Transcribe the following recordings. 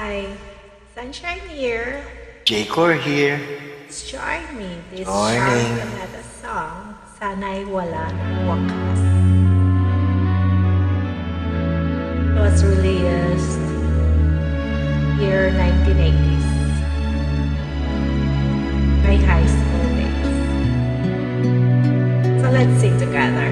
Hi, Sunshine here. J-Core here. Let's join me this Morning. Shark Anata song, Sana'y Wala ng Wakas. It was released year 1980s. My high school days. So let's sing together.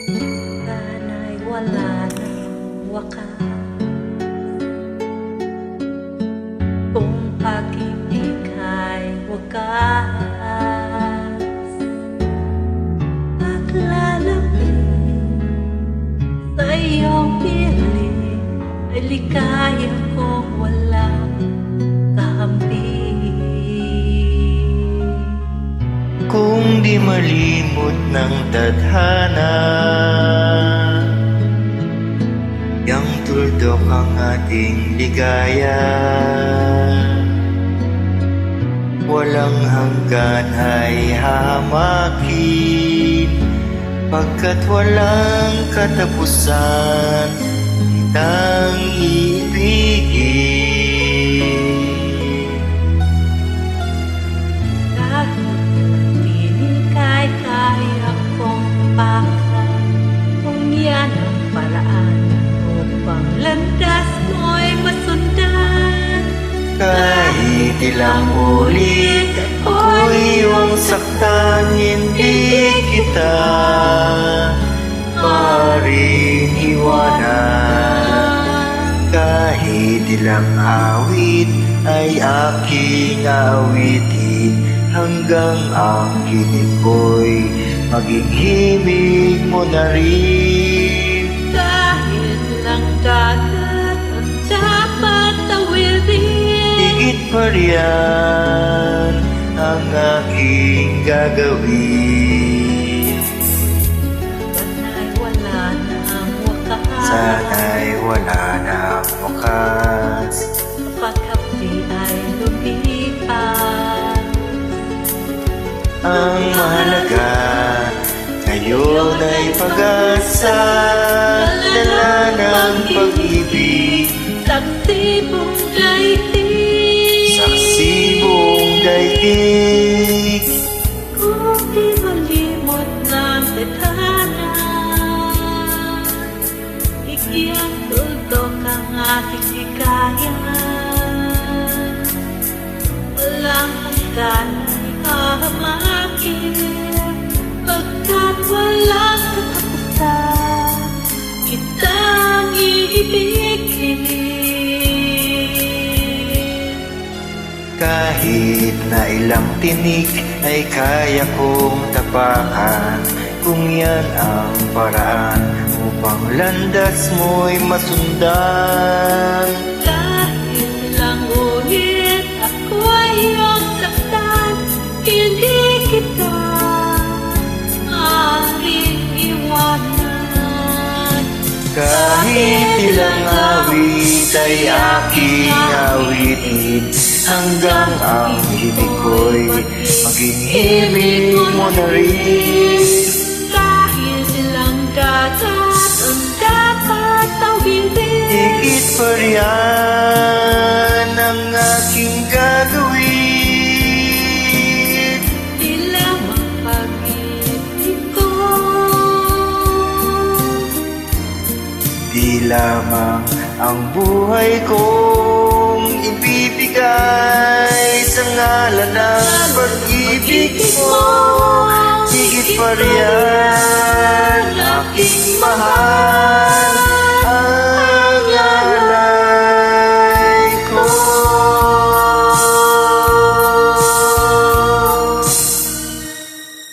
Sana'y wala ng wakas kung pag-ibig ay wagas. Paglalapit sa iyong piling ay ligaya kong walang kakampi. Kung di malimot ng tadhana, yang tuldok ang ating ligaya. Walang hanggan ay hahamakin, pagkat walang katapusan kitang ibigin. Dahil piling kay kaya kong tapakan, kung yan ang paraan upang landas mo'y masundan. Kahit ilang ulit ako'y iyong saktan, hindi kita maaaring iwanan. Kahit ilang awit ay aking awitin, hanggang ang hilig ko'y maging himig mo na rin. Kahit lang dagat ang dapat tawidin, Higit pa riyan ang aking gagawin. sana'y wala ng wakas. Sana'y wala nang wakas. Pagkapi ay lumipas. Ang mahalaga ngayon ay pag-asa, dala ng pag-ibig, Saksi mong daigdig. saksi buong daigdig. Kung di malimot ng tadhana, ikiang tuldok ang aking ligaya. Walang hanggan ay hahamakin, pagkat walang katapusan kitang iibigin. Kahit na ilang tinik ay kaya kong tapakan, kung yan ang paraan upang landas mo'y masundan. Dahil lang ulit ako ay iyong saktan, hindi kita maaaring iwanan. Kahit ilang awit ay aking awitin, hanggang ang hilig ko'y maging himig mo na rin. Kahit ilang dagat ang dapat tawidin, Higit pa riyan ang aking gagawin. di lamang pag-ibig ko, Di lamang ang buhay kong ibibigay sa ngalan ng pag-ibig mo. Higit pa riyan aking mahal, ang alay ko.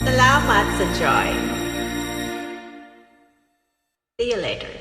salamat sa joy. See you later.